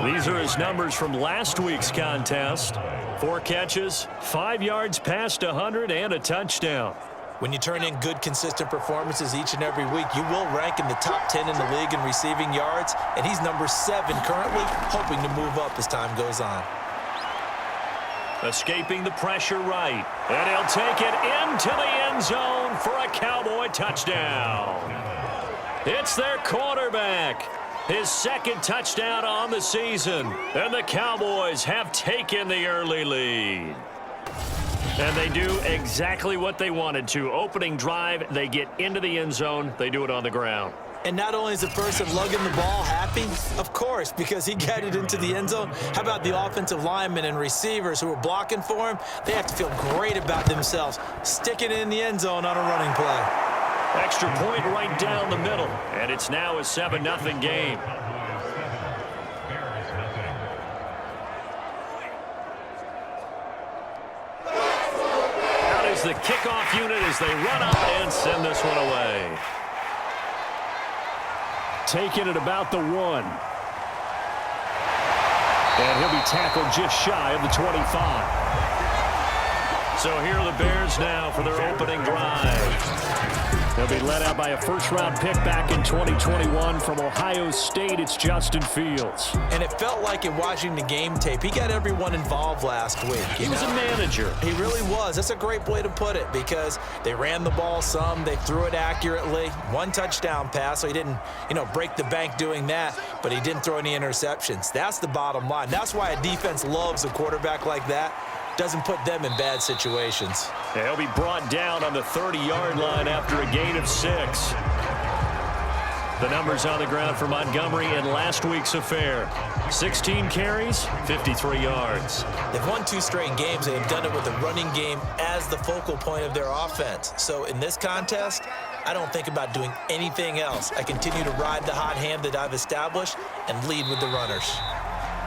These are his numbers from last week's contest. 4 catches, 5 yards past 100, and a touchdown. When you turn in good, consistent performances each and every week, you will rank in the top 10 in the league in receiving yards, and he's number 7 currently, hoping to move up as time goes on. Escaping the pressure right, and he'll take it into the end zone for a Cowboy touchdown. It's their quarterback. His 2nd touchdown on the season, and the Cowboys have taken the early lead. And they do exactly what they wanted to. Opening drive, they get into the end zone. They do it on the ground. And not only is the person lugging the ball happy, of course, because he got it into the end zone. How about the offensive linemen and receivers who are blocking for him? They have to feel great about themselves, sticking it in the end zone on a running play. Extra point right down the middle, and it's now a 7-0 game. Out is the kickoff unit as they run up and send this one away. Taking it about the 1. And he'll be tackled just shy of the 25. So here are the Bears now for their opening drive. They'll be led out by a first-round pick back in 2021 from Ohio State. It's Justin Fields. And it felt like in watching the game tape, he got everyone involved last week. He was a manager. He really was. That's a great way to put it because they ran the ball some. They threw it accurately. 1 touchdown pass, so he didn't, break the bank doing that, but he didn't throw any interceptions. That's the bottom line. That's why a defense loves a quarterback like that. Doesn't put them in bad situations. Yeah, he'll be brought down on the 30-yard line after a gain of 6. The numbers on the ground for Montgomery in last week's affair. 16 carries, 53 yards. They've won 2 straight games. They've done it with the running game as the focal point of their offense. So in this contest, I don't think about doing anything else. I continue to ride the hot hand that I've established and lead with the runners.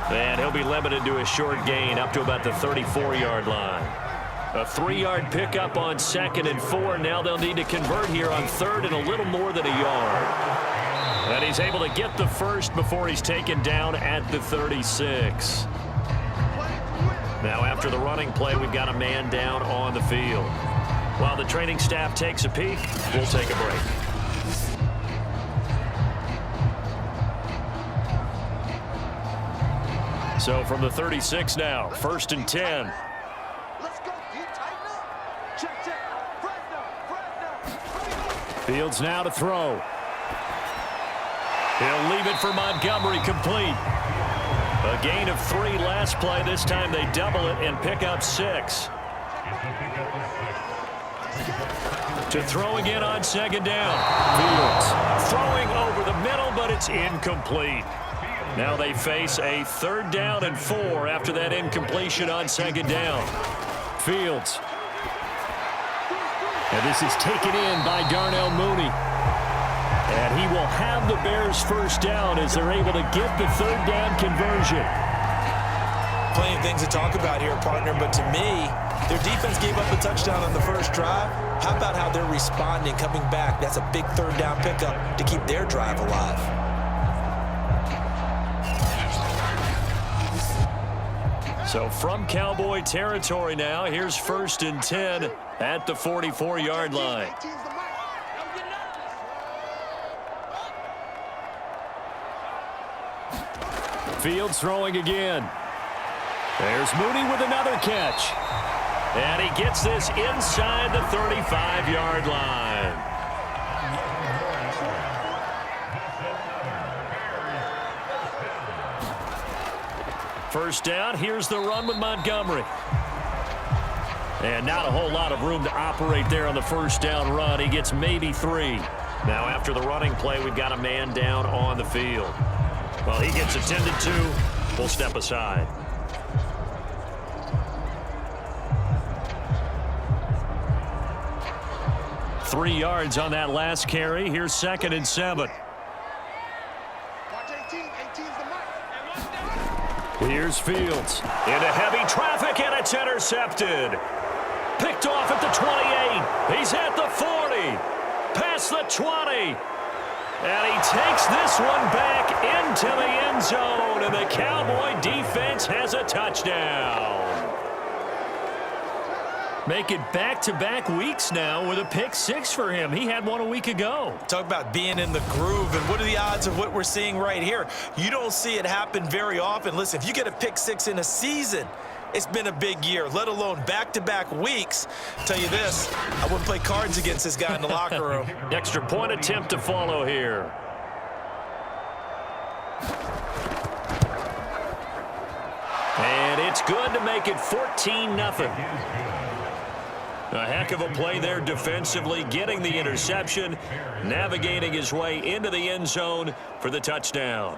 And he'll be limited to a short gain up to about the 34-yard line. A 3-yard pickup on 2nd and 4. Now they'll need to convert here on 3rd and a little more than a yard. And he's able to get the first before he's taken down at the 36. Now after the running play, we've got a man down on the field. While the training staff takes a peek, we'll take a break. So from the 36 now, 1st and 10. Let's go. Tighten up. Check. Fields now to throw. He'll leave it for Montgomery, complete. A gain of 3 last play. This time they double it and pick up 6. To throw again on 2nd down. Fields throwing over the middle, but it's incomplete. Now they face a 3rd down and 4 after that incompletion on 2nd down. Fields. And this is taken in by Darnell Mooney. And he will have the Bears' first down as they're able to get the 3rd down conversion. Plenty of things to talk about here, partner, but to me, their defense gave up a touchdown on the first drive. How about how they're responding, coming back? That's a big 3rd down pickup to keep their drive alive. So from Cowboy territory now, here's 1st and 10 at the 44-yard line. Fields throwing again. There's Mooney with another catch. And he gets this inside the 35-yard line. First down, here's the run with Montgomery. And not a whole lot of room to operate there on the first down run. He gets maybe 3. Now after the running play, we've got a man down on the field. Well, he gets attended to. We'll step aside. Three yards on that last carry. Here's 2nd and 7. Here's Fields into heavy traffic, and it's intercepted. Picked off at the 28. He's at the 40. Past the 20. And he takes this one back into the end zone, and the Cowboy defense has a touchdown. Make it back-to-back weeks now with a pick six for him. He had one a week ago. Talk about being in the groove, and what are the odds of what we're seeing right here? You don't see it happen very often. Listen, if you get a pick six in a season, it's been a big year, let alone back-to-back weeks. Tell you this, I wouldn't play cards against this guy in the locker room. Extra point attempt to follow here. And it's good to make it 14-0. A heck of a play there defensively, getting the interception, navigating his way into the end zone for the touchdown.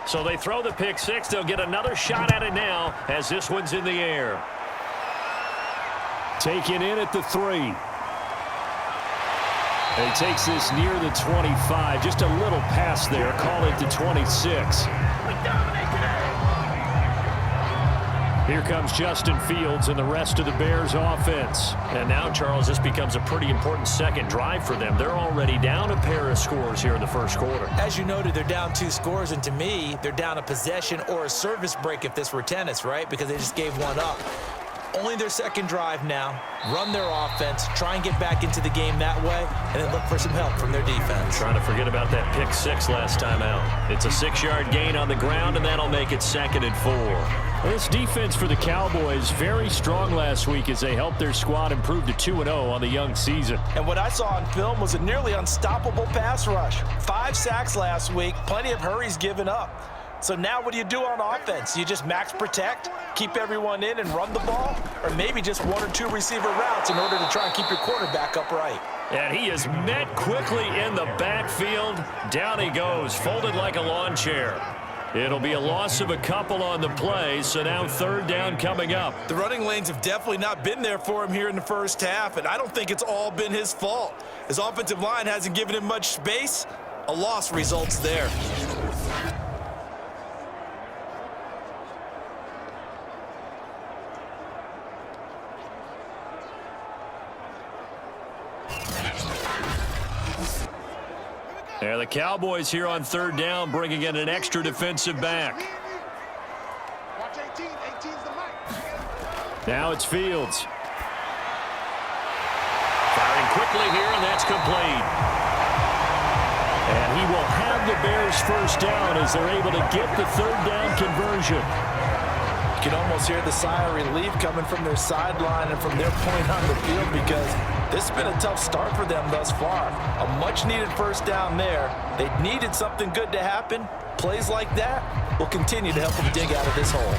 So they throw the pick six. They'll get another shot at it now as this one's in the air. Taken in at the 3. He takes this near the 25. Just a little pass there. Call it the 26. Here comes Justin Fields and the rest of the Bears offense. And now, Charles, this becomes a pretty important second drive for them. They're already down a pair of scores here in the first quarter. As you noted, they're down 2 scores, and to me, they're down a possession or a service break if this were tennis, right? Because they just gave one up. Only their second drive now. Run their offense, try and get back into the game that way, and then look for some help from their defense. Trying to forget about that pick six last time out. It's a 6-yard gain on the ground, and that'll make it 2nd and 4. Well, this defense for the Cowboys very strong last week as they helped their squad improve to 2-0 on the young season. And what I saw on film was a nearly unstoppable pass rush. 5 sacks last week, plenty of hurries given up. So now what do you do on offense? You just max protect, keep everyone in and run the ball, or maybe just 1 or 2 receiver routes in order to try and keep your quarterback upright. And he is met quickly in the backfield. Down he goes, folded like a lawn chair. It'll be a loss of a couple on the play, so now 3rd down coming up. The running lanes have definitely not been there for him here in the first half, and I don't think it's all been his fault. His offensive line hasn't given him much space. A loss results there. And the Cowboys here on 3rd down, bringing in an extra defensive back. Watch 18. 18's the mic. Now it's Fields. Firing quickly here, and that's complete. And he will have the Bears first down as they're able to get the 3rd down conversion. You can almost hear the sigh of relief coming from their sideline and from their point on the field, because this has been a tough start for them thus far. A much-needed first down there. They needed something good to happen. Plays like that will continue to help them dig out of this hole.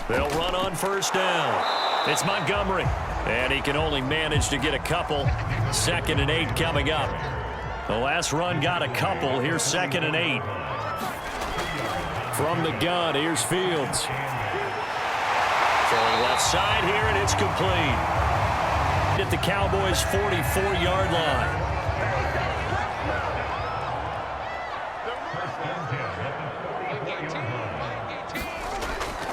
They'll run on first down. It's Montgomery. And he can only manage to get a couple. 2nd and 8 coming up. The last run got a couple. Here's 2nd and 8. From the gun, here's Fields. Throwing left side here, and it's complete. At the Cowboys' 44-yard line.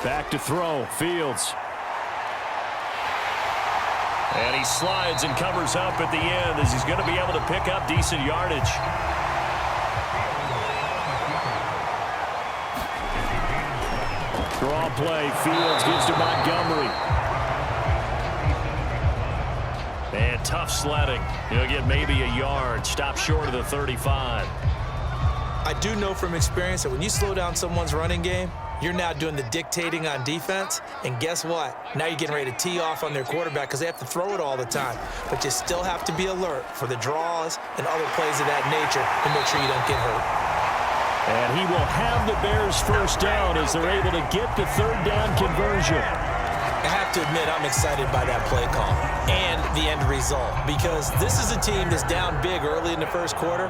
Back to throw, Fields. And he slides and covers up at the end as he's going to be able to pick up decent yardage. Draw play. Fields gives to Montgomery. And tough sledding. He'll get maybe a yard. Stop short of the 35. I do know from experience that when you slow down someone's running game, you're now doing the dictating on defense, and guess what? Now you're getting ready to tee off on their quarterback because they have to throw it all the time. But you still have to be alert for the draws and other plays of that nature to make sure you don't get hurt. And he will have the Bears first down as they're able to get the 3rd down conversion. I have to admit, I'm excited by that play call and the end result, because this is a team that's down big early in the first quarter,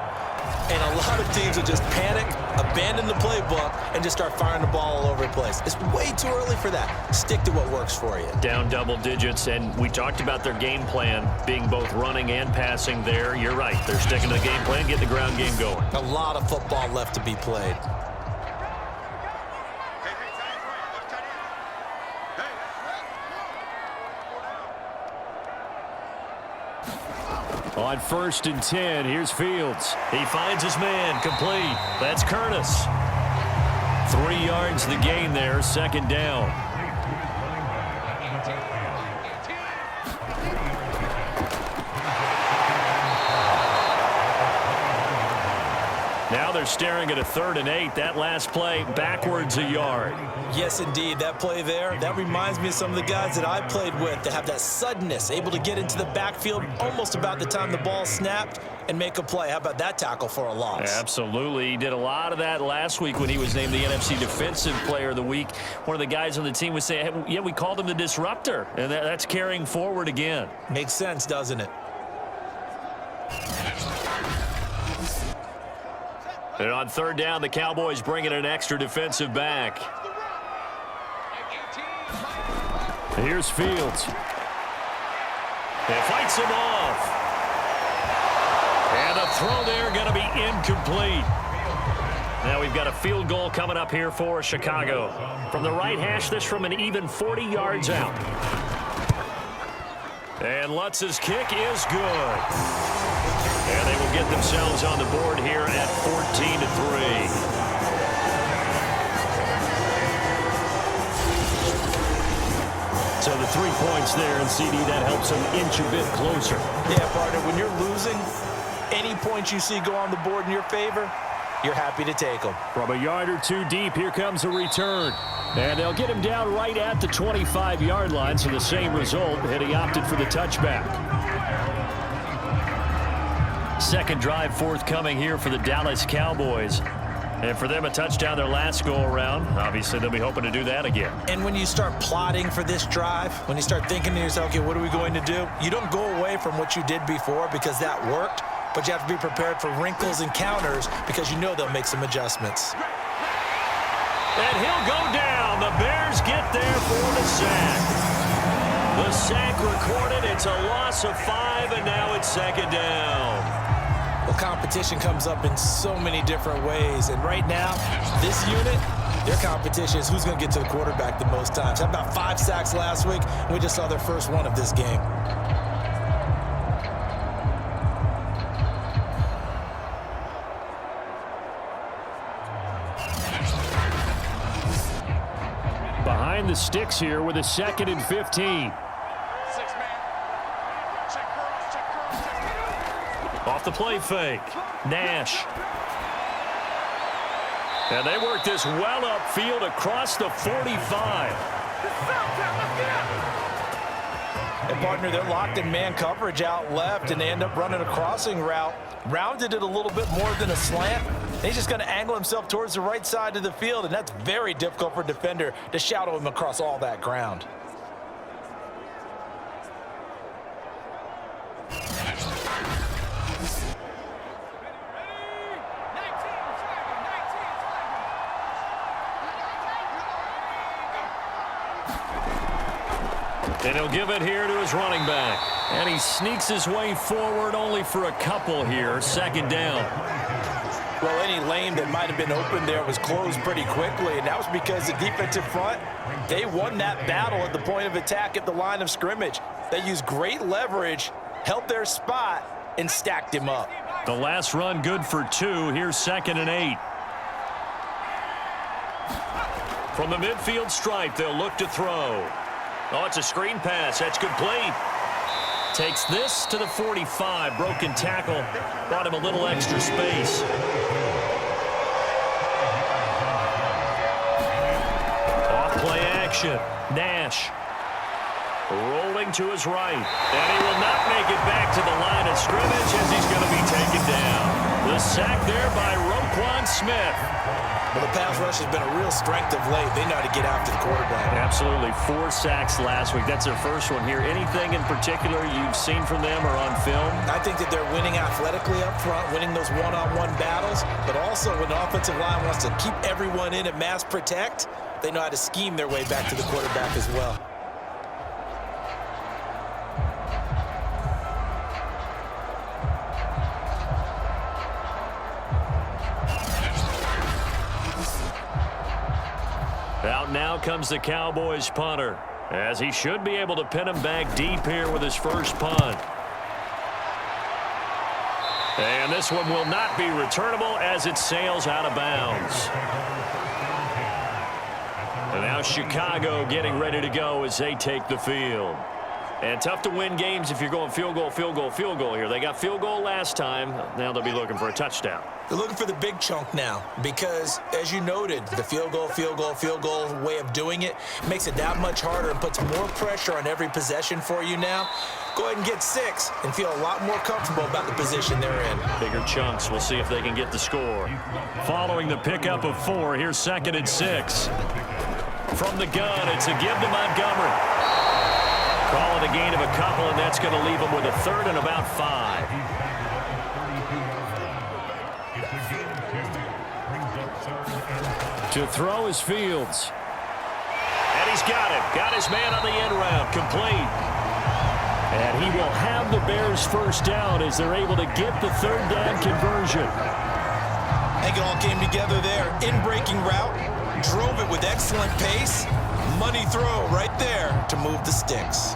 and a lot of teams will just panic, abandon the playbook, and just start firing the ball all over the place. It's way too early for that. Stick to what works for you. Down double digits, and we talked about their game plan being both running and passing there. You're right. They're sticking to the game plan, getting the ground game going. A lot of football left to be played. On 1st and 10, here's Fields. He finds his man, complete. That's Curtis. 3 yards the gain there, 2nd down. Now they're staring at a 3rd and 8. That last play, backwards a yard. Yes, indeed. That play there, that reminds me of some of the guys that I played with that have that suddenness, able to get into the backfield almost about the time the ball snapped and make a play. How about that tackle for a loss? Absolutely. He did a lot of that last week when he was named the NFC Defensive Player of the Week. One of the guys on the team was saying, hey, yeah, we called him the disruptor, and that's carrying forward again. Makes sense, doesn't it? And on 3rd down, the Cowboys bring in an extra defensive back. Here's Fields. It fights him off. And the throw there going to be incomplete. Now we've got a field goal coming up here for Chicago. From the right hash, this from an even 40 yards out. And Lutz's kick is good. And they will get themselves on the board here at 14-3. So the 3 points there, and CD, that helps them inch a bit closer. Yeah, partner, when you're losing, any points you see go on the board in your favor, you're happy to take them. From a yard or 2 deep, here comes a return. And they'll get him down right at the 25-yard line, so the same result, and he opted for the touchback. 2nd drive forthcoming here for the Dallas Cowboys. And for them, a touchdown their last go-around. Obviously, they'll be hoping to do that again. And when you start plotting for this drive, when you start thinking to yourself, okay, what are we going to do? You don't go away from what you did before because that worked, but you have to be prepared for wrinkles and counters because you know they'll make some adjustments. And he'll go down. The Bears get there for the sack. The sack recorded. It's a loss of 5, and now it's 2nd down. Well, competition comes up in so many different ways, and right now, this unit, their competition is who's going to get to the quarterback the most times. How about 5 sacks last week? We just saw their first one of this game. Behind the sticks here with a 2nd and 15. Off the play fake. Nash. And they work this well upfield across the 45. And partner, they're locked in man coverage out left, and they end up running a crossing route. Rounded it a little bit more than a slant. He's just going to angle himself towards the right side of the field, and that's very difficult for a defender to shadow him across all that ground. And he'll give it here to his running back. And he sneaks his way forward only for a couple here. 2nd down. Well, any lane that might have been open there was closed pretty quickly, and that was because the defensive front, they won that battle at the point of attack at the line of scrimmage. They used great leverage, held their spot, and stacked him up. The last run good for 2. Here's 2nd and 8. From the midfield stripe, they'll look to throw. Oh, it's a screen pass. That's complete. Takes this to the 45. Broken tackle. Brought him a little extra space. Off-play action. Nash. Rolling to his right. And he will not make it back to the line of scrimmage as he's going to be taken down. The sack there by Roquan Smith. Well, the pass rush has been a real strength of late. They know how to get after the quarterback. Absolutely. 4 sacks last week. That's their first one here. Anything in particular you've seen from them or on film? I think that they're winning athletically up front, winning those one-on-one battles, but also when the offensive line wants to keep everyone in and mass protect, they know how to scheme their way back to the quarterback as well. Out now comes the Cowboys punter, as he should be able to pin him back deep here with his first punt. And this one will not be returnable as it sails out of bounds. And now Chicago getting ready to go as they take the field. And tough to win games if you're going field goal, field goal, field goal here. They got field goal last time. Now they'll be looking for a touchdown. They're looking for the big chunk now because, as you noted, the field goal way of doing it makes it that much harder and puts more pressure on every possession for you now. Go ahead and get 6 and feel a lot more comfortable about the position they're in. Bigger chunks. We'll see if they can get the score. Following the pickup of 4, here's 2nd and 6. From the gun, it's a give to Montgomery. Call it a gain of a couple, and that's going to leave them with a 3rd and about 5. To throw is Fields. And he's got him. Got his man on the end round. Complete. And he will have the Bears first down as they're able to get the 3rd down conversion. I think it all came together there. In-breaking route. Drove it with excellent pace. Money throw right there to move the sticks.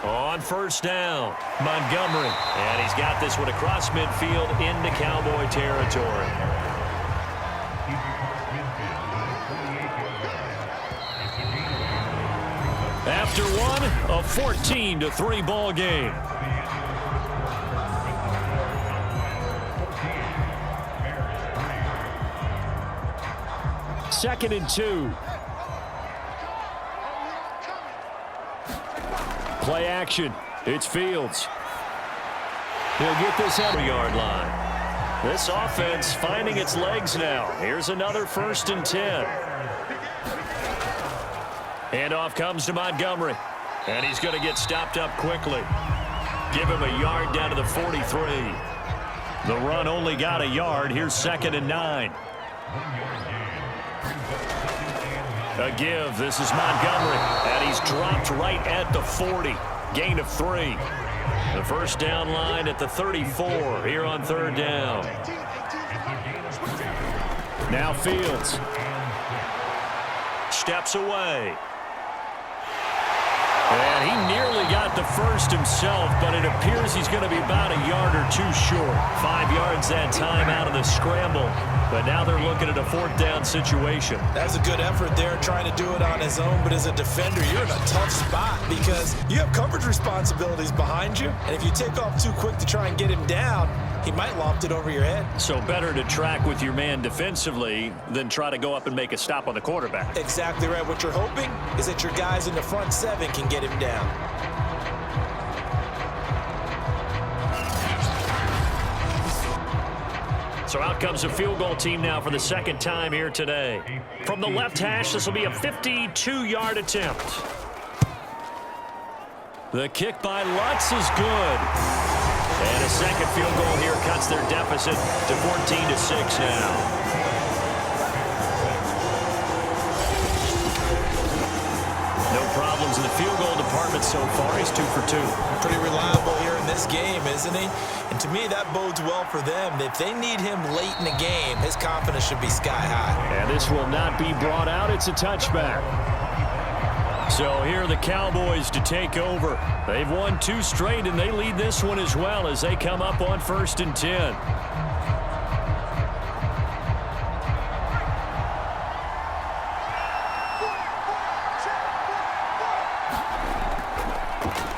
On first down, Montgomery. And he's got this one across midfield into Cowboy territory. After one, a 14-3 ball game. Second and 2. Play action. It's Fields. He'll get this at the yard line. This offense finding its legs now. Here's another 1st and 10. Handoff comes to Montgomery. And he's going to get stopped up quickly. Give him a yard down to the 43. The run only got a yard. Here's 2nd and 9. A give. This is Montgomery. And he's dropped right at the 40. Gain of 3. The first down line at the 34 here on 3rd down. Now Fields. Steps away. And he nearly got the first himself, but it appears he's going to be about a yard or 2 short. 5 yards that time out of the scramble. But now they're looking at a 4th down situation. That's a good effort there, trying to do it on his own. But as a defender, you're in a tough spot because you have coverage responsibilities behind you. And if you take off too quick to try and get him down, he might loft it over your head. So better to track with your man defensively than try to go up and make a stop on the quarterback. Exactly right. What you're hoping is that your guys in the front 7 can get him down. So out comes a field goal team now for the 2nd time here today. From the left hash, this will be a 52-yard attempt. The kick by Lutz is good. And a 2nd field goal here cuts their deficit to 14-6 now. No problems in the field goal department so far. He's 2 for 2. Pretty reliable here in this game, isn't he? And to me, that bodes well for them. If they need him late in the game, his confidence should be sky high. And this will not be brought out. It's a touchback. So here are the Cowboys to take over. They've won 2 straight, and they lead this one as well as they come up on 1st and 10.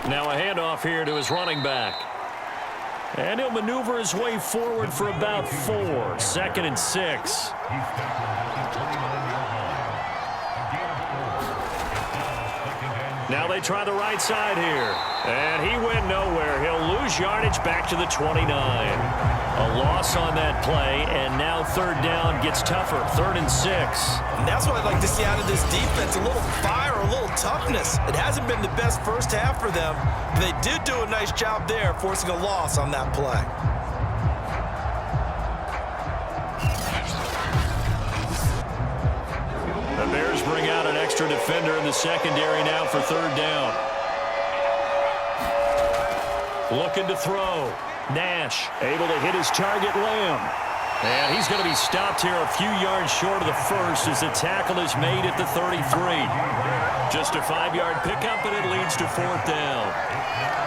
Now a handoff here to his running back. And he'll maneuver his way forward for about 4. 2nd and 6. Now they try the right side here. And he went nowhere. He'll lose yardage back to the 29. A loss on that play, and now 3rd down gets tougher. 3rd and 6. And that's what I'd like to see out of this defense. A little fire, a little toughness. It hasn't been the best first half for them, but they did do a nice job there, forcing a loss on that play. The Bears bring out an extra defender in the secondary now for 3rd down. Looking to throw. Nash able to hit his target, Lamb. And he's going to be stopped here a few yards short of the first as the tackle is made at the 33. Just a 5-yard pickup, and it leads to 4th down.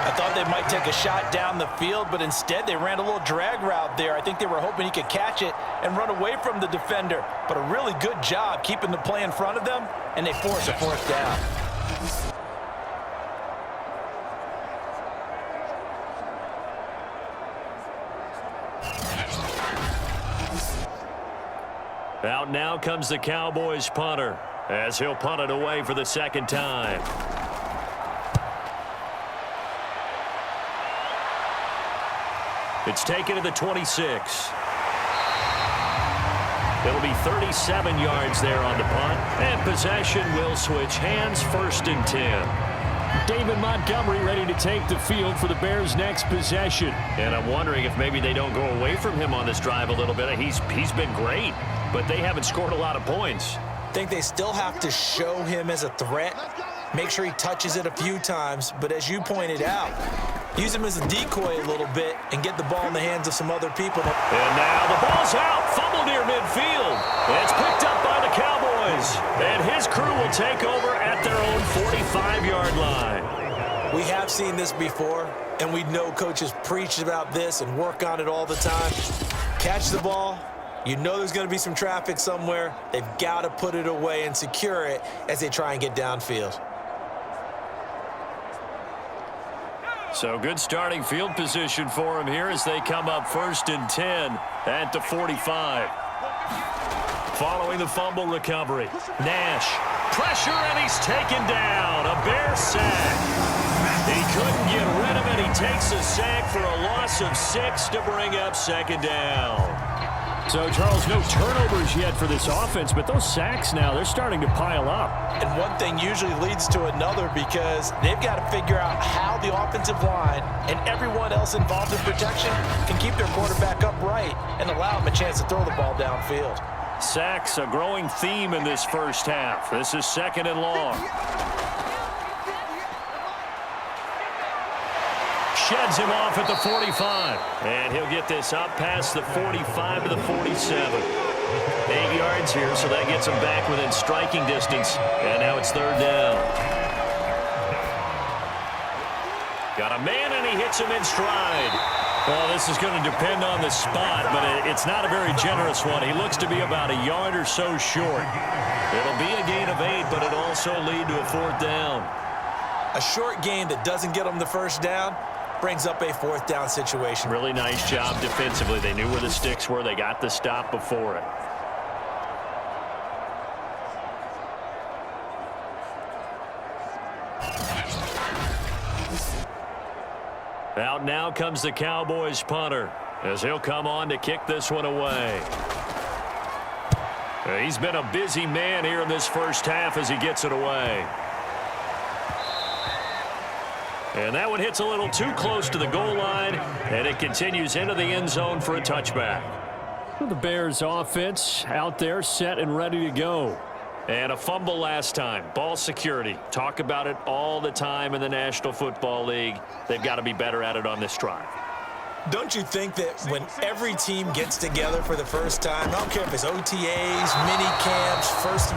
I thought they might take a shot down the field, but instead they ran a little drag route there. I think they were hoping he could catch it and run away from the defender. But a really good job keeping the play in front of them, and they force a 4th down. Out now comes the Cowboys punter as he'll punt it away for the 2nd time. It's taken to the 26. It'll be 37 yards there on the punt, and possession will switch hands, 1st and 10. David Montgomery ready to take the field for the Bears' next possession. And I'm wondering if maybe they don't go away from him on this drive a little bit. He's been great, but they haven't scored a lot of points. I think they still have to show him as a threat, make sure he touches it a few times, but as you pointed out, use him as a decoy a little bit and get the ball in the hands of some other people. And now the ball's out, fumbled near midfield. It's picked up by the Cowboys, and his crew will take over at their own 45-yard line. We have seen this before, and we know coaches preach about this and work on it all the time. Catch the ball. You know there's going to be some traffic somewhere. They've got to put it away and secure it as they try and get downfield. So good starting field position for him here as they come up 1st and 10 at the 45. Following the fumble recovery, Nash, pressure, and he's taken down. A Bear sack. He couldn't get rid of it. He takes a sack for a loss of 6 to bring up 2nd down. So, Charles, no turnovers yet for this offense, but those sacks now, they're starting to pile up. And one thing usually leads to another because they've got to figure out how the offensive line and everyone else involved in protection can keep their quarterback upright and allow him a chance to throw the ball downfield. Sacks, a growing theme in this first half. This is 2nd and long. Sheds him off at the 45. And he'll get this up past the 45 to the 47. 8 yards here, so that gets him back within striking distance. And now it's 3rd down. Got a man, and he hits him in stride. Well, this is going to depend on the spot, but it's not a very generous one. He looks to be about a yard or so short. It'll be a gain of 8, but it'll also lead to a 4th down. A short gain that doesn't get them the 1st down brings up a 4th down situation. Really nice job defensively. They knew where the sticks were. They got the stop before it. Out now comes the Cowboys punter as he'll come on to kick this one away. He's been a busy man here in this first half as he gets it away. And that one hits a little too close to the goal line, and it continues into the end zone for a touchback. The Bears offense out there set and ready to go. And a fumble last time. Ball security. Talk about it all the time in the National Football League. They've got to be better at it on this drive. Don't you think that when every team gets together for the first time, I don't care if it's OTAs, mini camps,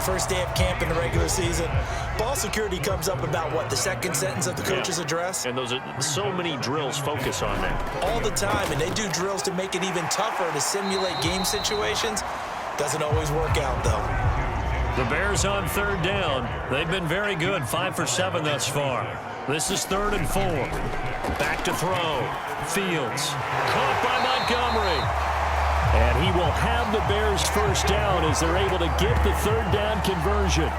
first day of camp in the regular season, ball security comes up about what, the 2nd sentence of the coach's address? And those are so many drills focus on that. All the time, and they do drills to make it even tougher to simulate game situations. Doesn't always work out, though. The Bears on 3rd down. They've been very good, 5 for 7 thus far. This is 3rd and 4. Back to throw. Fields. Caught by Montgomery. And he will have the Bears 1st down as they're able to get the 3rd down conversion.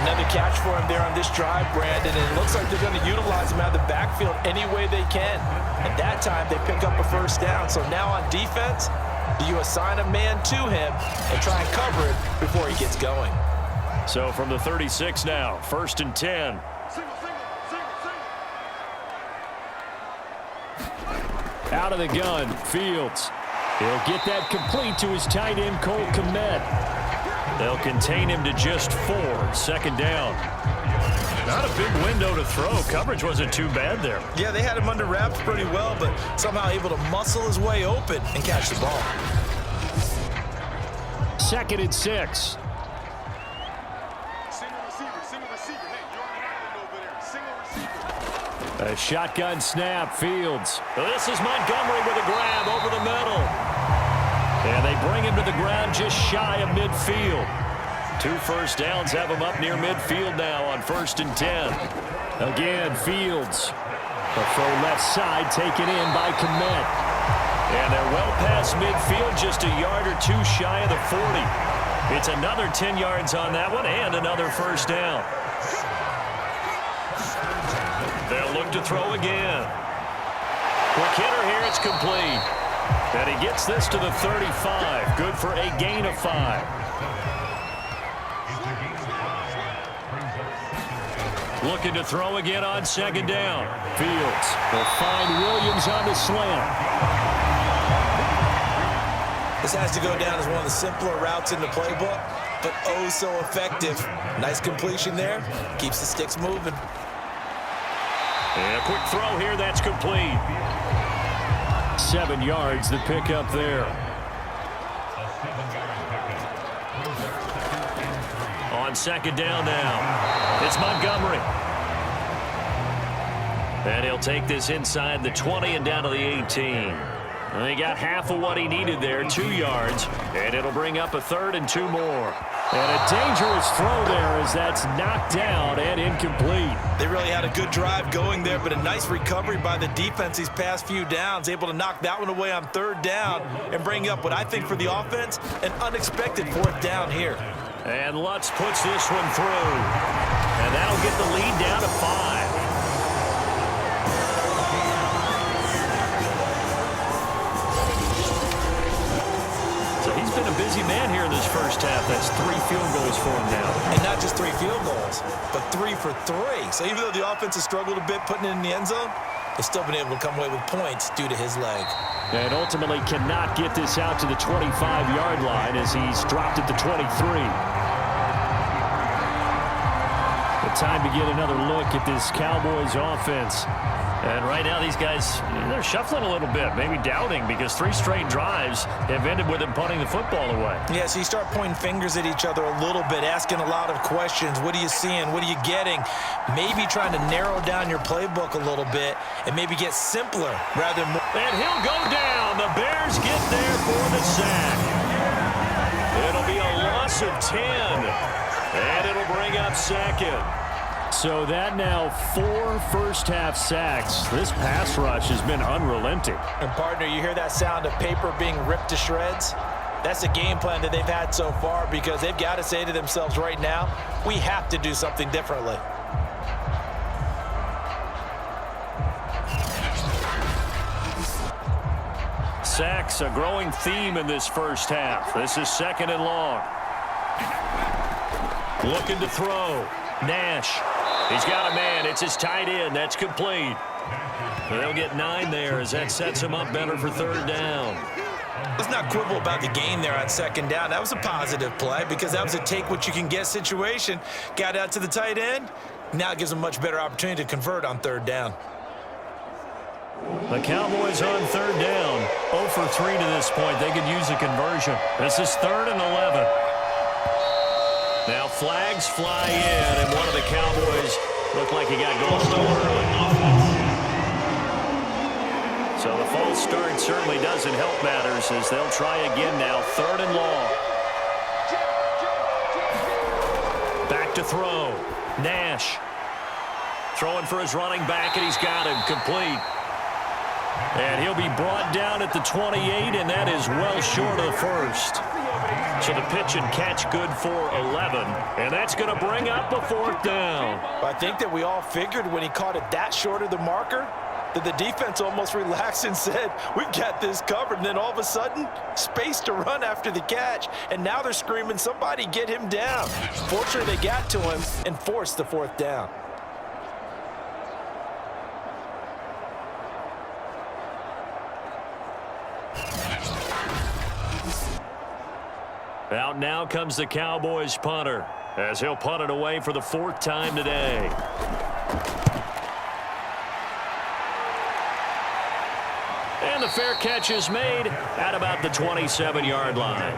Another catch for him there on this drive, Brandon, and it looks like they're going to utilize him out of the backfield any way they can. At that time, they pick up a 1st down. So now on defense, do you assign a man to him and try and cover it before he gets going? So from the 36 now, 1st and 10. Out of the gun, Fields. He'll get that complete to his tight end, Cole Kmet. They'll contain him to just 4. Second down. Not a big window to throw. Coverage wasn't too bad there. Yeah, they had him under wraps pretty well, but somehow able to muscle his way open and catch the ball. 2nd and 6. A shotgun snap, Fields. This is Montgomery with a grab over the middle. And they bring him to the ground just shy of midfield. 2 first downs have him up near midfield now on 1st and 10. Again, Fields. The throw left side taken in by Kmet. And they're well past midfield, just a yard or 2 shy of the 40. It's another 10 yards on that one and another first down. They'll look to throw again. Quick hitter here, it's complete. And he gets this to the 35. Good for a gain of 5. Looking to throw again on 2nd down. Fields will find Williams on the slant. This has to go down as one of the simpler routes in the playbook, but oh so effective. Nice completion there. Keeps the sticks moving. And a quick throw here, that's complete. 7 yards, the pickup there. On 2nd down now, it's Montgomery. And he'll take this inside the 20 and down to the 18. And he got half of what he needed there, 2 yards, and it'll bring up a 3rd and 2 more. And a dangerous throw there as that's knocked down and incomplete. They really had a good drive going there, but a nice recovery by the defense these past few downs, able to knock that one away on 3rd down and bring up what I think for the offense, an unexpected 4th down here. And Lutz puts this one through. And that'll get the lead down to 5. He's been a busy man here in this first half. That's 3 field goals for him now. And not just 3 field goals, but 3 for 3. So even though the offense has struggled a bit putting it in the end zone, they've still been able to come away with points due to his leg. And ultimately cannot get this out to the 25-yard line as he's dropped at the 23. The time to get another look at this Cowboys offense. And right now these guys, they're shuffling a little bit, maybe doubting, because 3 straight drives have ended with them punting the football away. Yeah, so you start pointing fingers at each other a little bit, asking a lot of questions. What are you seeing? What are you getting? Maybe trying to narrow down your playbook a little bit and maybe get simpler rather than more. And he'll go down. The Bears get there for the sack. It'll be a loss of 10. And it'll bring up 2nd. So that now 4 first-half sacks. This pass rush has been unrelenting. And, partner, you hear that sound of paper being ripped to shreds? That's the game plan that they've had so far, because they've got to say to themselves right now, we have to do something differently. Sacks, a growing theme in this first half. This is 2nd and long. Looking to throw. Nash. He's got a man. It's his tight end. That's complete. They'll get 9 there as that sets him up better for 3rd down. Let's not quibble about the gain there on 2nd down. That was a positive play because that was a take-what-you-can-get situation. Got out to the tight end. Now it gives them a much better opportunity to convert on 3rd down. The Cowboys on 3rd down. 0 for 3 to this point. They could use a conversion. This is 3rd and 11. Now flags fly in, and one of the Cowboys looked like he got going a little early. So the false start certainly doesn't help matters as they'll try again now. 3rd and long. Back to throw. Nash. Throwing for his running back, and he's got him complete. And he'll be brought down at the 28, and that is well short of the 1st. So the pitch and catch good for 11, and that's going to bring up a 4th down. I think that we all figured when he caught it that short of the marker that the defense almost relaxed and said, we've got this covered. And then all of a sudden, space to run after the catch, and now they're screaming, somebody get him down. Fortunately, they got to him and forced the 4th down. Out now comes the Cowboys punter, as he'll punt it away for the 4th time today. And the fair catch is made at about the 27-yard line.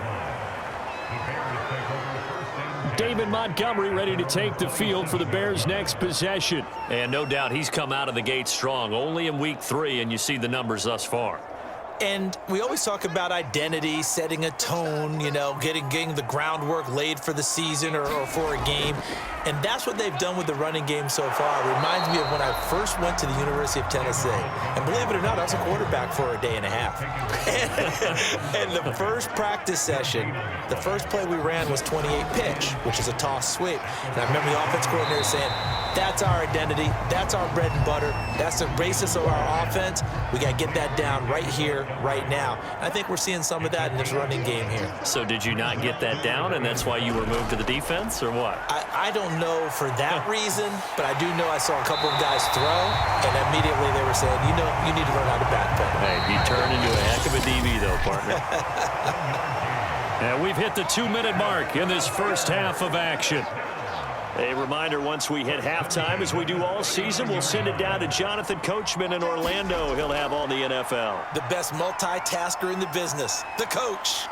David Montgomery ready to take the field for the Bears' next possession. And no doubt he's come out of the gate strong, only in week 3, and you see the numbers thus far. And we always talk about identity, setting a tone, you know, getting the groundwork laid for the season or for a game. And that's what they've done with the running game so far. It reminds me of when I first went to the University of Tennessee. And believe it or not, I was a quarterback for a day and a half. And the first practice session, the first play we ran was 28 pitch, which is a toss sweep. And I remember the offense coordinator saying, that's our identity, that's our bread and butter, that's the basis of our offense. We got to get that down right here, right now. I think we're seeing some of that in this running game here. So did you not get that down, and that's why you were moved to the defense, or what? I don't know for that reason, but I do know I saw a couple of guys throw, and immediately they were saying, you know, you need to learn how to backpedal. Hey, you turned into a heck of a DB, though, partner. And we've hit the 2-minute mark in this first half of action. A reminder, once we hit halftime, as we do all season, we'll send it down to Jonathan Coachman in Orlando. He'll have all the NFL. The best multitasker in the business, the coach.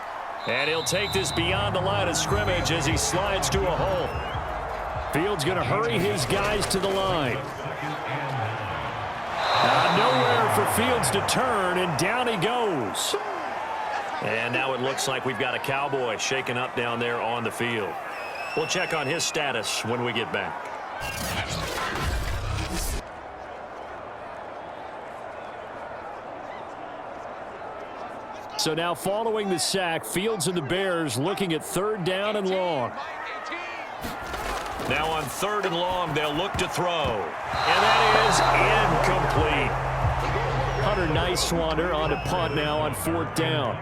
And he'll take this beyond the line of scrimmage as he slides to a hole. Fields going to hurry his guys to the line. Nowhere for Fields to turn, and down he goes. And now it looks like we've got a Cowboy shaken up down there on the field. We'll check on his status when we get back. So now following the sack, Fields and the Bears looking at 3rd down and long. Now on 3rd and long, they'll look to throw. And that is incomplete. Hunter Nicewander on a punt now on 4th down.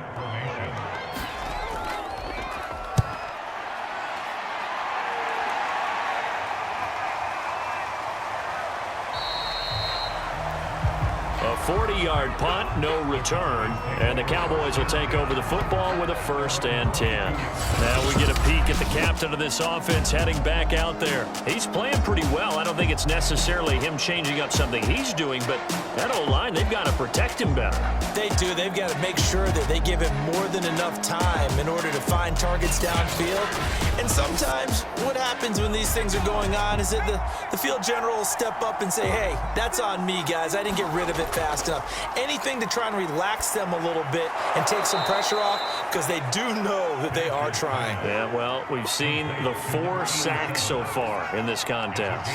A 40-yard punt, no return, and the Cowboys will take over the football with a 1st and 10. Now we get a peek at the captain of this offense heading back out there. He's playing pretty well. I don't think it's necessarily him changing up something he's doing, but that O-line, they've got to protect him better. They do. They've got to make sure that they give him more than enough time in order to find targets downfield. And sometimes what happens when these things are going on is that the field general will step up and say, hey, that's on me, guys. I didn't get rid of it fast enough. Anything to try and relax them a little bit and take some pressure off, because they do know that they are trying. Yeah, well, we've seen the 4 sacks so far in this contest.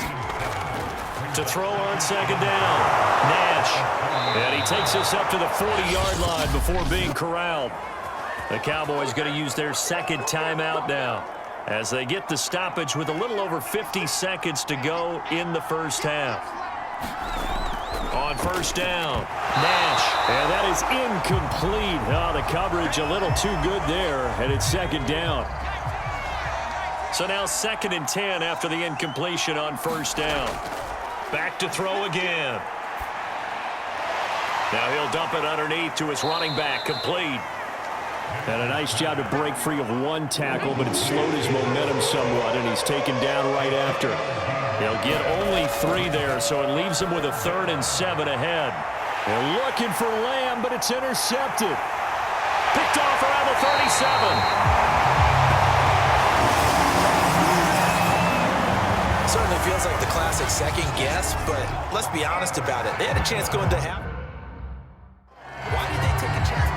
To throw on 2nd down, Nash. And he takes us up to the 40-yard line before being corralled. The Cowboys going to use their 2nd timeout now as they get the stoppage with a little over 50 seconds to go in the first half. On 1st down, Nash, and that is incomplete. Oh, the coverage a little too good there, and it's 2nd down. So now 2nd and 10 after the incompletion on 1st down. Back to throw again. Now he'll dump it underneath to his running back, complete. And a nice job to break free of 1 tackle, but it slowed his momentum somewhat, and he's taken down right after. He'll get only 3 there, so it leaves him with a 3rd and 7 ahead. They're looking for Lamb, but it's intercepted. Picked off around the 37. Certainly feels like the classic second guess, but let's be honest about it. They had a chance going to half. Why did they take a chance?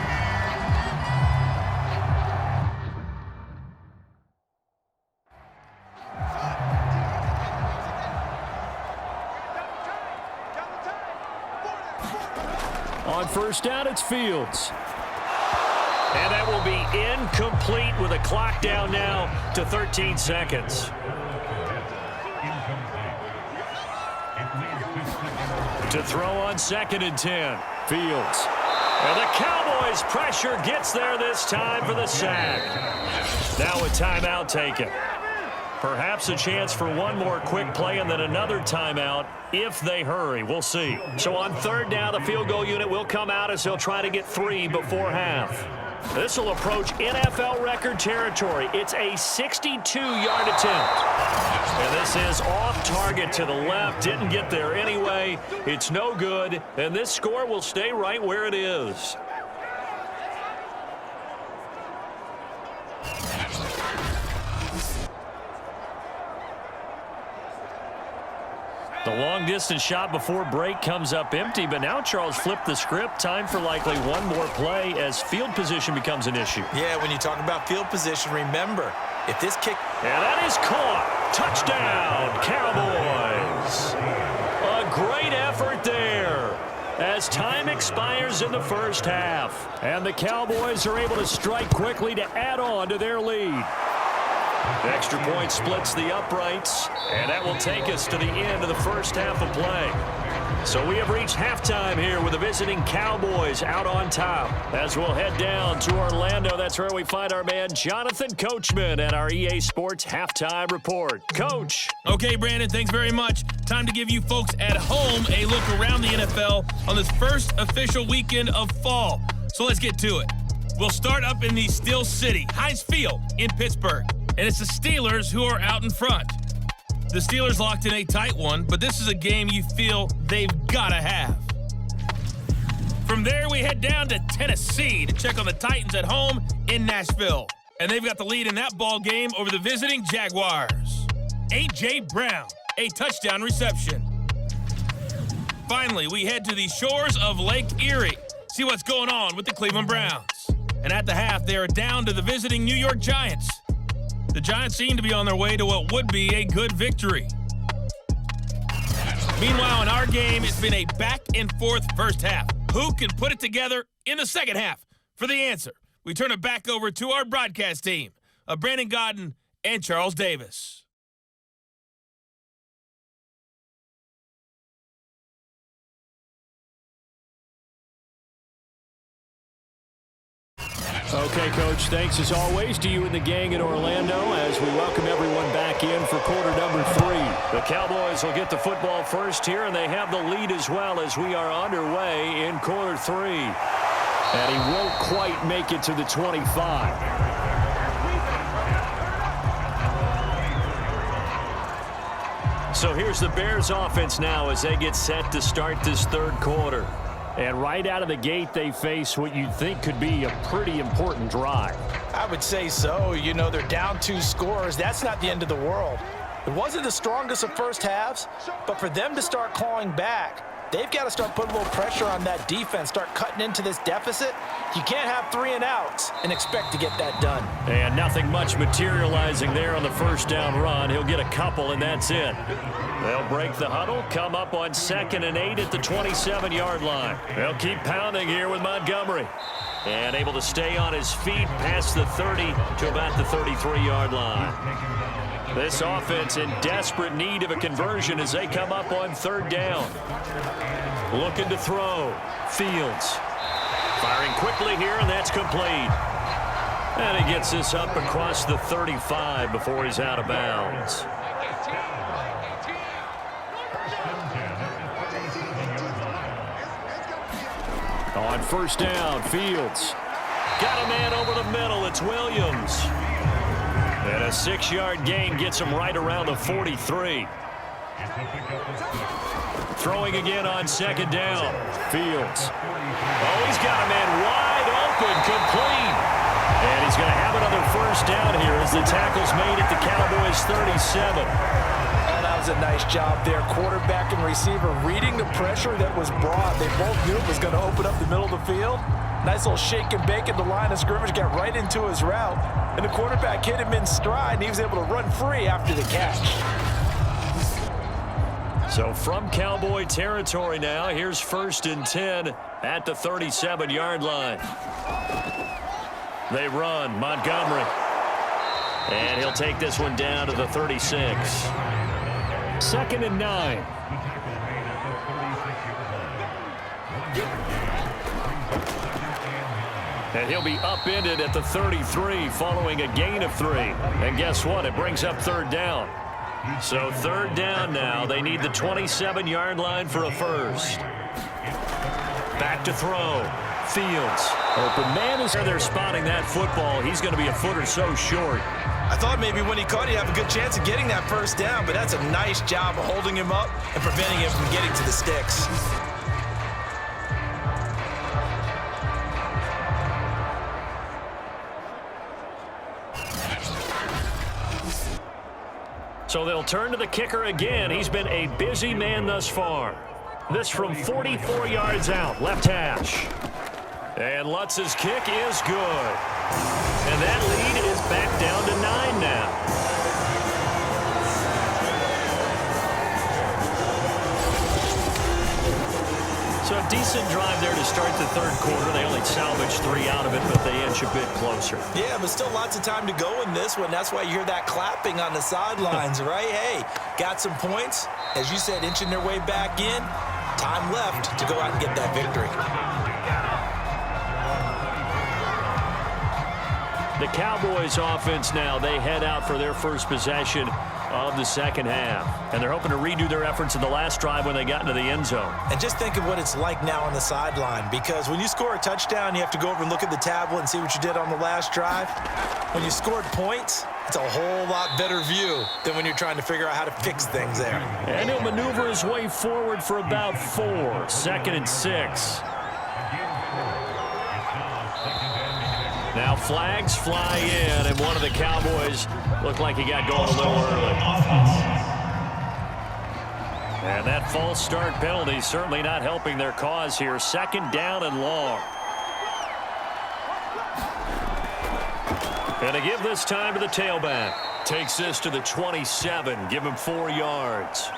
On 1st down, it's Fields. And that will be incomplete with a clock down now to 13 seconds. To throw on 2nd and 10, Fields. And the Cowboys' pressure gets there this time for the sack. Now a timeout taken. Perhaps a chance for one more quick play and then another timeout if they hurry. We'll see. So on 3rd down, the field goal unit will come out as they'll try to get 3 before half. This will approach NFL record territory. It's a 62-yard attempt. And this is off target to the left. Didn't get there anyway. It's no good. And this score will stay right where it is. The long-distance shot before break comes up empty, but now Charles flipped the script. Time for likely one more play as field position becomes an issue. Yeah, when you talk about field position, remember, if this kick... And that is caught. Touchdown, Cowboys. A great effort there as time expires in the first half. And the Cowboys are able to strike quickly to add on to their lead. The extra point splits the uprights, and that will take us to the end of the first half of play. So we have reached halftime here with the visiting Cowboys out on top. As we'll head down to Orlando, that's where we find our man Jonathan Coachman at our EA Sports Halftime Report. Coach. Okay, Brandon, thanks very much. Time to give you folks at home a look around the NFL on this first official weekend of fall. So let's get to it. We'll start up in the Steel City, Heinz Field in Pittsburgh. And it's the Steelers who are out in front. The Steelers locked in a tight one, but this is a game you feel they've got to have. From there, we head down to Tennessee to check on the Titans at home in Nashville. And they've got the lead in that ball game over the visiting Jaguars. A.J. Brown, a touchdown reception. Finally, we head to the shores of Lake Erie, see what's going on with the Cleveland Browns. And at the half, they are down to the visiting New York Giants. The Giants seem to be on their way to what would be a good victory. Meanwhile, in our game, it's been a back-and-forth first half. Who can put it together in the second half? For the answer, we turn it back over to our broadcast team of Brandon Godden and Charles Davis. Okay, Coach, thanks as always to you and the gang in Orlando as we welcome everyone back in for quarter number 3. The Cowboys will get the football first here, and they have the lead as well as we are underway in quarter 3. And he won't quite make it to the 25. So here's the Bears offense now as they get set to start this third quarter. And right out of the gate, they face what you'd think could be a pretty important drive. I would say so. You know, they're down 2 scores. That's not the end of the world. It wasn't the strongest of first halves, but for them to start clawing back, they've got to start putting a little pressure on that defense, start cutting into this deficit. You can't have 3 and outs and expect to get that done. And nothing much materializing there on the first down run. He'll get a couple, and that's it. They'll break the huddle, come up on 2nd and 8 at the 27-yard line. They'll keep pounding here with Montgomery. And able to stay on his feet past the 30 to about the 33-yard line. This offense in desperate need of a conversion as they come up on 3rd down. Looking to throw. Fields. Firing quickly here, and that's complete. And he gets this up across the 35 before he's out of bounds. On 1st down, Fields. Got a man over the middle. It's Williams. And a 6-yard gain gets him right around the 43. Throwing again on 2nd down. Fields. Oh, he's got a man wide open, complete. And he's going to have another 1st down here as the tackle's made at the Cowboys' 37. That was a nice job there. Quarterback and receiver reading the pressure that was brought. They both knew it was going to open up the middle of the field. Nice little shake and bake at the line of scrimmage, got right into his route. And the quarterback hit him in stride, and he was able to run free after the catch. So from Cowboy territory now, here's 1st and 10 at the 37-yard line. They run, Montgomery. And he'll take this one down to the 36. 2nd and 9. And he'll be upended at the 33 following a gain of 3. And guess what? It brings up 3rd down. So 3rd down now. They need the 27-yard line for a first. Back to throw. Fields. Open man is there. They're spotting that football. He's going to be a foot or so short. I thought maybe when he caught, he'd have a good chance of getting that first down, but that's a nice job of holding him up and preventing him from getting to the sticks. So they'll turn to the kicker again. He's been a busy man thus far. This from 44 yards out, left hash. And Lutz's kick is good. And that lead is back down to 9 now. So a decent drive there to start the third quarter. They only salvaged 3 out of it, but they inch a bit closer. Yeah, but still lots of time to go in this one. That's why you hear that clapping on the sidelines, right? Hey, got some points. As you said, inching their way back in. Time left to go out and get that victory. The Cowboys offense now, they head out for their first possession of the second half. And they're hoping to redo their efforts in the last drive when they got into the end zone. And just think of what it's like now on the sideline, because when you score a touchdown, you have to go over and look at the tablet and see what you did on the last drive. When you scored points, it's a whole lot better view than when you're trying to figure out how to fix things there. And he'll maneuver his way forward for about 4. 2nd and 6. Now flags fly in, and one of the Cowboys looked like he got going a little early. And that false start penalty certainly not helping their cause here. 2nd down and long. And to give this time to the tailback. Takes this to the 27. Give him 4 yards.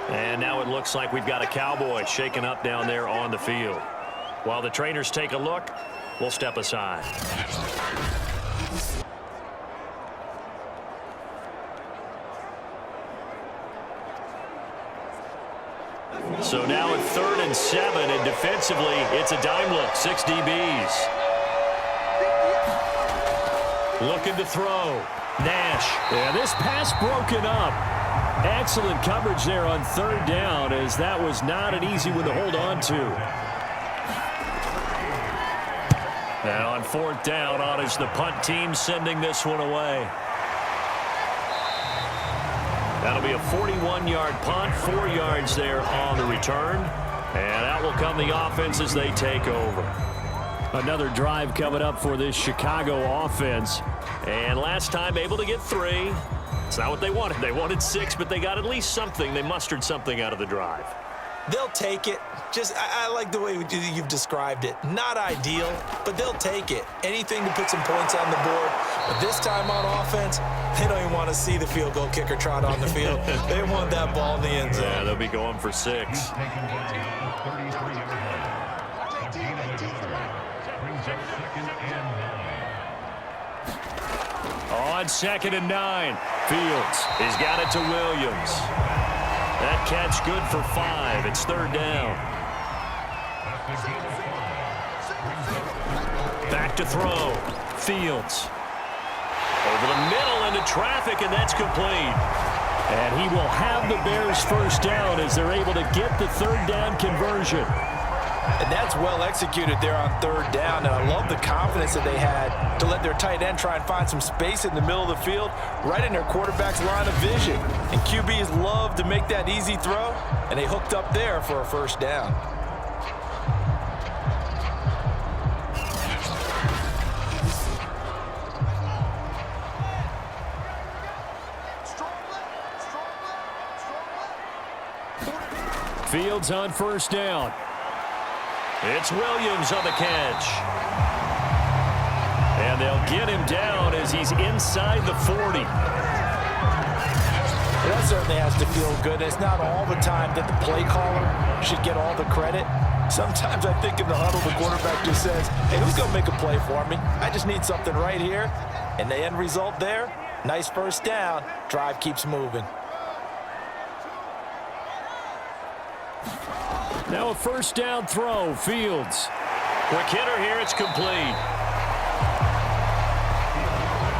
And now it looks like we've got a Cowboy shaken up down there on the field. While the trainers take a look, we'll step aside. So now at 3rd and 7, and defensively, it's a dime look. 6 DBs. Looking to throw. Nash. Yeah, this pass broken up. Excellent coverage there on 3rd down, as that was not an easy one to hold on to. And on 4th down, on is the punt team sending this one away. That'll be a 41-yard punt, 4 yards there on the return. And out will come the offense as they take over. Another drive coming up for this Chicago offense. And last time able to get 3. It's not what they wanted. They wanted 6, but they got at least something. They mustered something out of the drive. They'll take it. I like the way you've described it. Not ideal, but they'll take it. Anything to put some points on the board. But this time on offense, they don't even want to see the field goal kicker trot on the field. They want that ball in the end zone. Yeah, they'll be going for 6. On 2nd and 9, Fields has got it to Williams. That catch good for 5. It's 3rd down. Back to throw. Fields. Over the middle into traffic, and that's complete. And he will have the Bears first down as they're able to get the 3rd down conversion. And that's well executed there on 3rd down. And I love the confidence that they had to let their tight end try and find some space in the middle of the field, right in their quarterback's line of vision. And QBs love to make that easy throw, and they hooked up there for a first down. Fields on 1st down. It's Williams on the catch. And they'll get him down as he's inside the 40. That certainly has to feel good. It's not all the time that the play caller should get all the credit. Sometimes I think in the huddle, the quarterback just says, hey, who's going to make a play for me? I just need something right here. And the end result there, nice first down. Drive keeps moving. Now a 1st down throw. Fields. Quick hitter here. It's complete.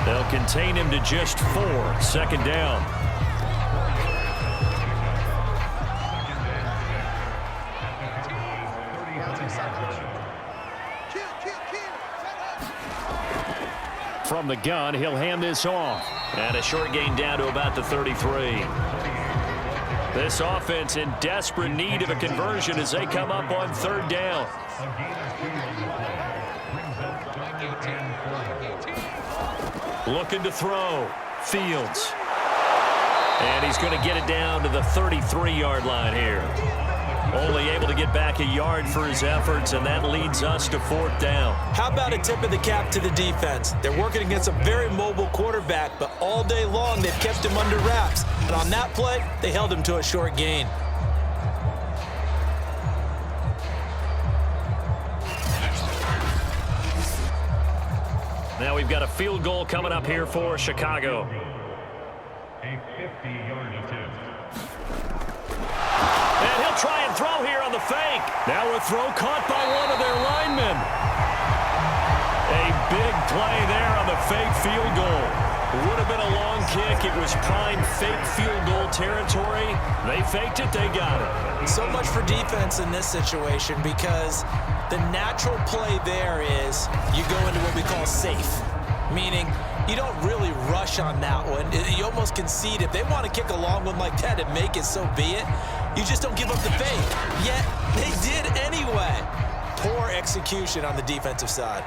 They'll contain him to just 4. 2nd down. Kill. from the gun. He'll hand this off. And a short gain down to about the 33. This offense in desperate need of a conversion as they come up on third down. Looking to throw. Fields. And he's going to get it down to the 33-yard line here. Only able to get back a yard for his efforts, and that leads us to fourth down. How about a tip of the cap to the defense? They're working against a very mobile quarterback, but all day long they've kept him under wraps. And on that play, they held him to a short gain. Now we've got a field goal coming up here for Chicago. A 50-yard attempt. And he'll try and throw here on the fake. Now a throw caught by one of their linemen. A big play there on the fake field goal. Would have been a long kick. It was prime fake field goal territory. They faked it. They got it. So much for defense in this situation because the natural play there is you go into what we call safe, meaning you don't really rush on that one. You almost concede. If they want to kick a long one like that and make it, so be it. You just don't give up the fake. Yet they did anyway. Poor execution on the defensive side.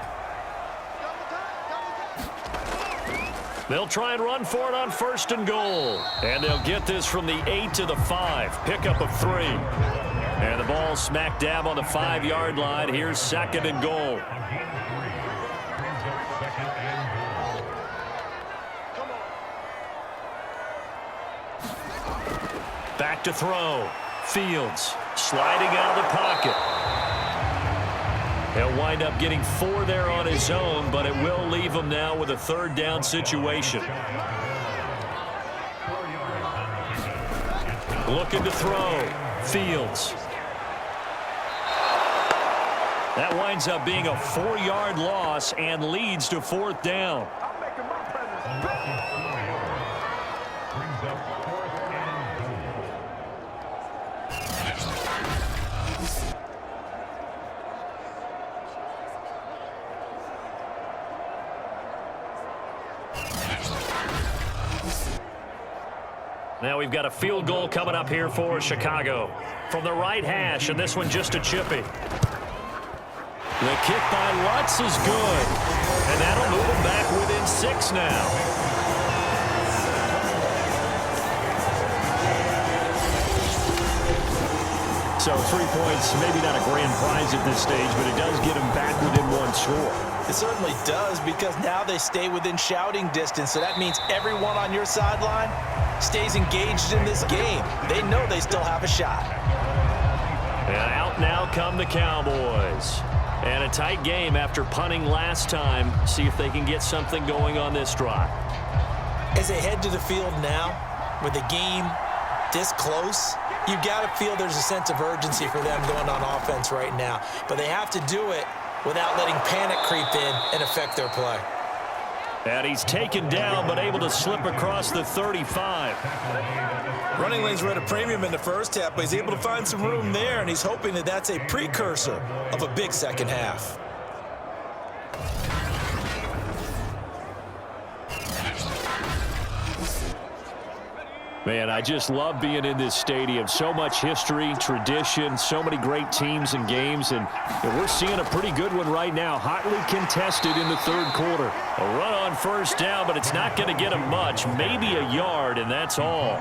They'll try and run for it on first and goal. And they'll get this from the 8 to the 5. Pickup of 3. And the ball smack dab on the 5-yard line. Here's second and goal. Back to throw. Fields sliding out of the pocket. He'll wind up getting 4 there on his own, but it will leave him now with a third down situation. Looking to throw. Fields. That winds up being a 4-yard loss and leads to fourth down. Now we've got a field goal coming up here for Chicago. From the right hash, and this one just a chippy. The kick by Lutz is good. And that'll move him back within 6 now. So 3 points, maybe not a grand prize at this stage, but it does get him back within 1 score. It certainly does because now they stay within shouting distance. So that means everyone on your sideline stays engaged in this game. They know they still have a shot. And out now come the Cowboys. And a tight game after punting last time. See if they can get something going on this drive. As they head to the field now, with the game this close, you've got to feel there's a sense of urgency for them going on offense right now. But they have to do it without letting panic creep in and affect their play. And he's taken down, but able to slip across the 35. Running lanes were at a premium in the first half, but he's able to find some room there, and he's hoping that that's a precursor of a big second half. Man, I just love being in this stadium. So much history, tradition, so many great teams and games, and we're seeing a pretty good one right now. Hotly contested in the third quarter. A run on first down, but it's not going to get him much. Maybe a yard, and that's all.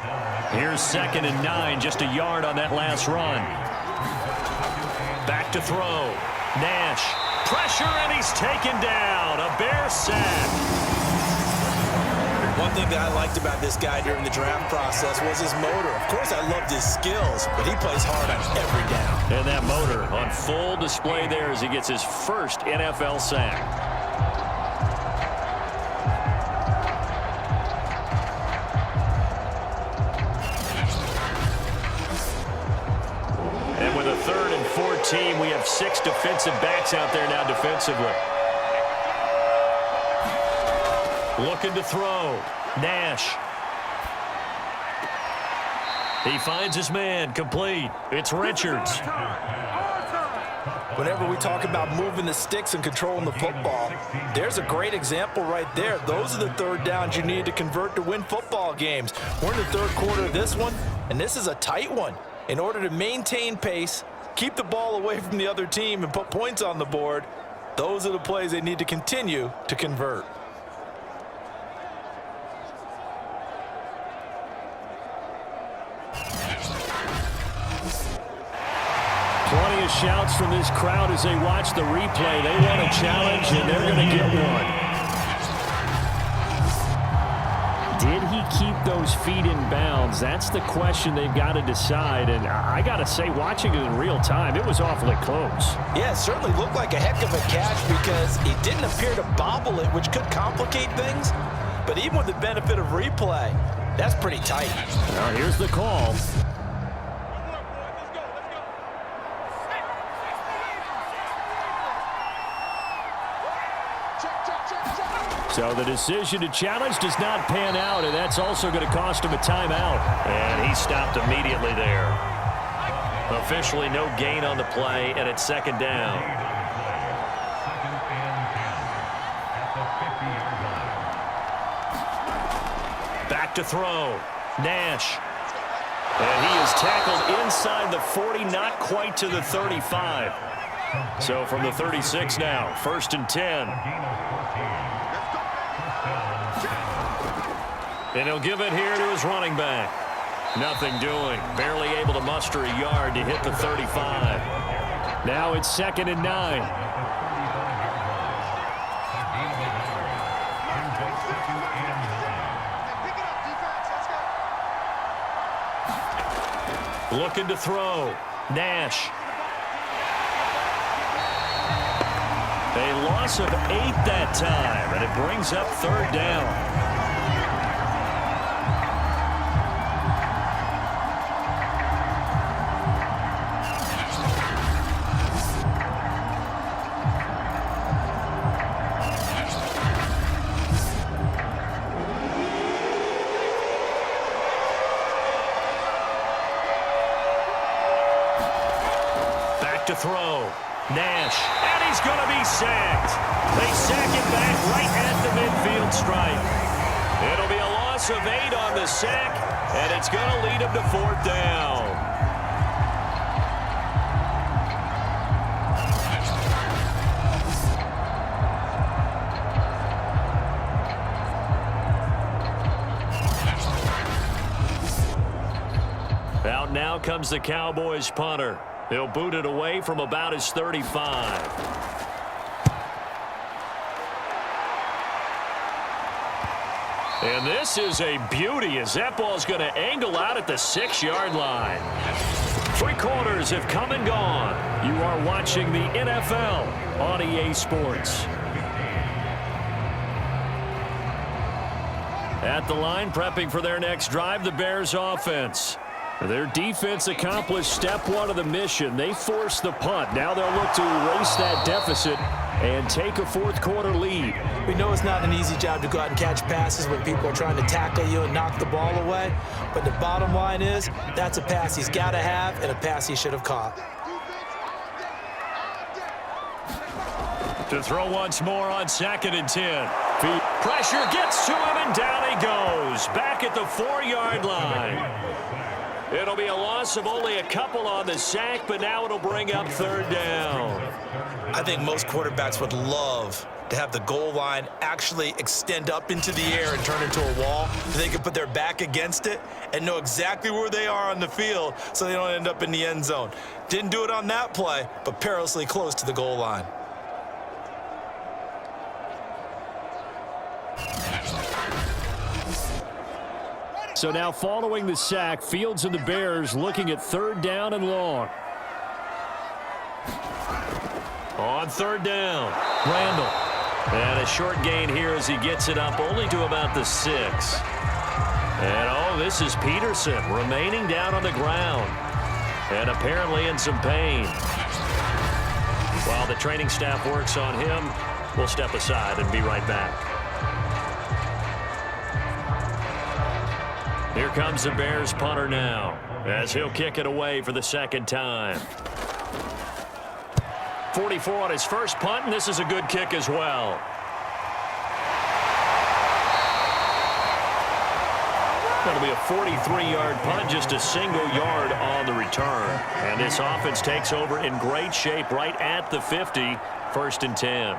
Here's 2nd and 9, just a yard on that last run. Back to throw. Nash. Pressure, and he's taken down. A Bear sack. One thing that I liked about this guy during the draft process was his motor. Of course, I loved his skills, but he plays hard on every down. And that motor on full display there as he gets his first NFL sack. And with a 3rd and 14, we have 6 defensive backs out there now defensively. Looking to throw. Nash. He finds his man. Complete. It's Richards. whenever we talk about moving the sticks and controlling the football, there's a great example right there. Those are the third downs you need to convert to win football games. We're in the third quarter of this one, and this is a tight one. In order to maintain pace, keep the ball away from the other team, and put points on the board, those are the plays they need to continue to convert. Plenty of shouts from this crowd as they watch the replay. They want a challenge, and they're going to get one. Did he keep those feet in bounds? That's the question they've got to decide. And I got to say, watching it in real time, it was awfully close. Yeah, it certainly looked like a heck of a catch because he didn't appear to bobble it, which could complicate things. But even with the benefit of replay, that's pretty tight. Now here's the call. So the decision to challenge does not pan out, and that's also going to cost him a timeout. And he stopped immediately there. Officially no gain on the play, and it's second down. Back to throw. Nash. And he is tackled inside the 40, not quite to the 35. So from the 36 now, 1st and 10. And he'll give it here to his running back. Nothing doing. Barely able to muster a yard to hit the 35. Now it's 2nd and 9. Looking to throw. Nash. A loss of 8 that time, and it brings up 3rd down. To throw. Nash. And he's going to be sacked. They sack him back right at the midfield stripe. It'll be a loss of 8 on the sack, and it's going to lead him to 4th down. Out now comes the Cowboys punter. He'll boot it away from about his 35. And this is a beauty as that ball's going to angle out at the 6-yard line. 3 quarters have come and gone. You are watching the NFL on EA Sports. At the line, prepping for their next drive, the Bears offense. Their defense accomplished step 1 of the mission. They forced the punt. Now they'll look to erase that deficit and take a 4th quarter lead. We know it's not an easy job to go out and catch passes when people are trying to tackle you and knock the ball away. But the bottom line is that's a pass he's got to have and a pass he should have caught. To throw once more on 2nd and 10. Pressure gets to him and down he goes. Back at the 4-yard line. It'll be a loss of only a couple on the sack, but now it'll bring up 3rd down. I think most quarterbacks would love to have the goal line actually extend up into the air and turn into a wall. They can put their back against it and know exactly where they are on the field so they don't end up in the end zone. Didn't do it on that play, but perilously close to the goal line. So now following the sack, Fields and the Bears looking at 3rd down and long. On 3rd down, Randall. And a short gain here as he gets it up only to about the 6. And oh, this is Peterson remaining down on the ground and apparently in some pain. While the training staff works on him, we'll step aside and be right back. Here comes the Bears punter now as he'll kick it away for the 2nd time. 44 on his first punt, and this is a good kick as well. That'll be a 43-yard punt, just a single yard on the return. And this offense takes over in great shape right at the 50, 1st and 10.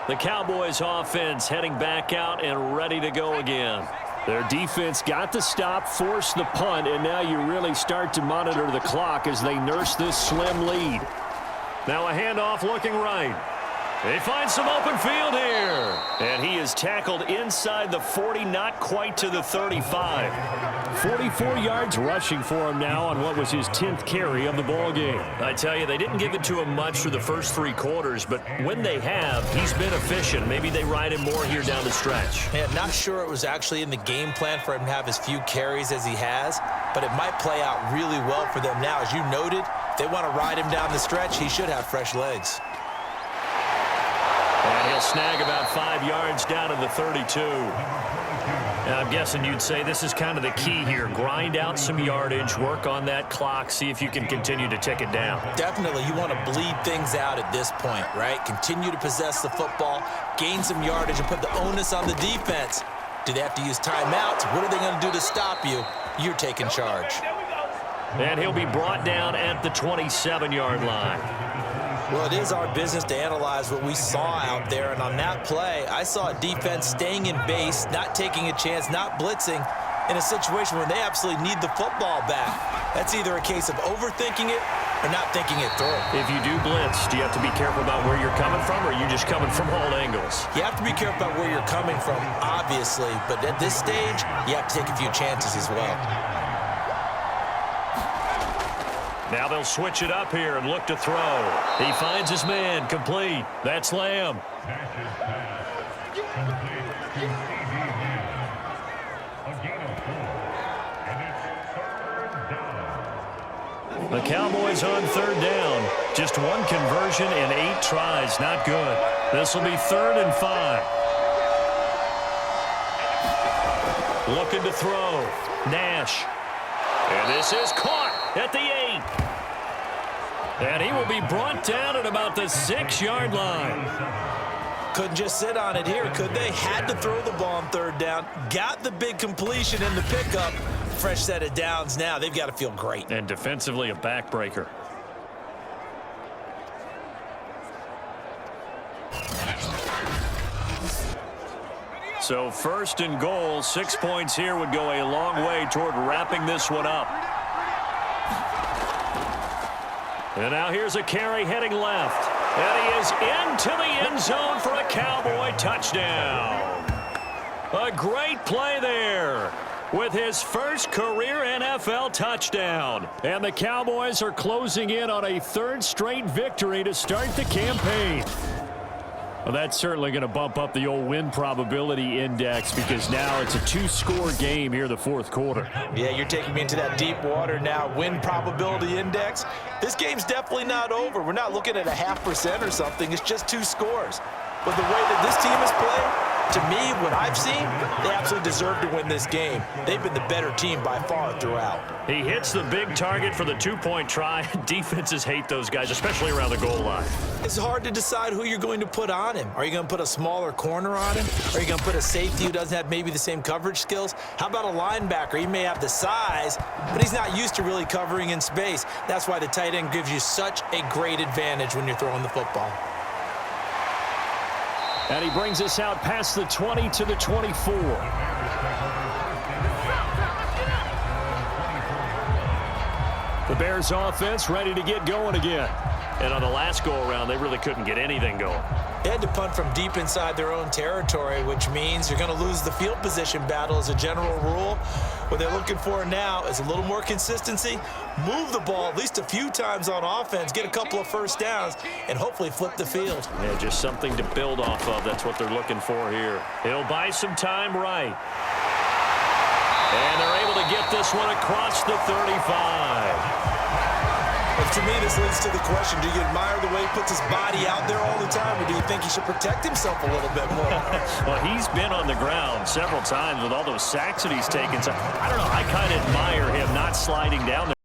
The Cowboys offense heading back out and ready to go again. Their defense got the stop, forced the punt, and now you really start to monitor the clock as they nurse this slim lead. Now a handoff looking right. They find some open field here. And he is tackled inside the 40, not quite to the 35. 44 yards rushing for him now on what was his 10th carry of the ball game. I tell you, they didn't give it to him much for the first 3 quarters, but when they have, he's been efficient. Maybe they ride him more here down the stretch. Yeah, not sure it was actually in the game plan for him to have as few carries as he has, but it might play out really well for them now. As you noted, if they want to ride him down the stretch, he should have fresh legs. And he'll snag about 5 yards down to the 32. And I'm guessing you'd say this is kind of the key here. Grind out some yardage, work on that clock, see if you can continue to tick it down. Definitely, you want to bleed things out at this point, right? Continue to possess the football, gain some yardage, and put the onus on the defense. Do they have to use timeouts? What are they going to do to stop you? You're taking charge. And he'll be brought down at the 27-yard line. Well, it is our business to analyze what we saw out there, and on that play, I saw a defense staying in base, not taking a chance, not blitzing, in a situation where they absolutely need the football back. That's either a case of overthinking it or not thinking it through. If you do blitz, do you have to be careful about where you're coming from, or are you just coming from all angles? You have to be careful about where you're coming from, obviously, but at this stage, you have to take a few chances as well. Now they'll switch it up here and look to throw. He finds his man, complete. That's Lamb. The Cowboys on 3rd down. Just 1 conversion in 8 tries. Not good. This will be 3rd and 5. Looking to throw. Nash. And this is caught at the 8. And he will be brought down at about the 6-yard line. Couldn't just sit on it here, could they? Had to throw the ball on 3rd down. Got the big completion in the pickup. Fresh set of downs now. They've got to feel great. And defensively, a backbreaker. So 1st and goal, 6 points here would go a long way toward wrapping this one up. And now here's a carry heading left. And he is into the end zone for a Cowboy touchdown. A great play there with his first career NFL touchdown. And the Cowboys are closing in on a 3rd straight victory to start the campaign. Well, that's certainly going to bump up the old win probability index because now it's a 2-score game here the 4th quarter. Yeah, you're taking me into that deep water now. Win probability index. This game's definitely not over. We're not looking at a 0.5% or something. It's just 2 scores. But the way that this team has played, to me, what I've seen, they absolutely deserve to win this game. They've been the better team by far throughout. He hits the big target for the 2-point try. Defenses hate those guys, especially around the goal line. It's hard to decide who you're going to put on him. Are you going to put a smaller corner on him? Are you going to put a safety who doesn't have maybe the same coverage skills? How about a linebacker? He may have the size, but he's not used to really covering in space. That's why the tight end gives you such a great advantage when you're throwing the football. And he brings us out past the 20 to the 24. The Bears offense ready to get going again. And on the last go-around, they really couldn't get anything going. They had to punt from deep inside their own territory, which means you're going to lose the field position battle as a general rule. What they're looking for now is a little more consistency, move the ball at least a few times on offense, get a couple of first downs, and hopefully flip the field. Yeah, just something to build off of. That's what they're looking for here. He'll buy some time right. And they're able to get this one across the 35. But to me, this leads to the question, do you admire the way he puts his body out there all the time, or do you think he should protect himself a little bit more? Well, he's been on the ground several times with all those sacks that he's taken. So I don't know. I kind of admire him not sliding down there.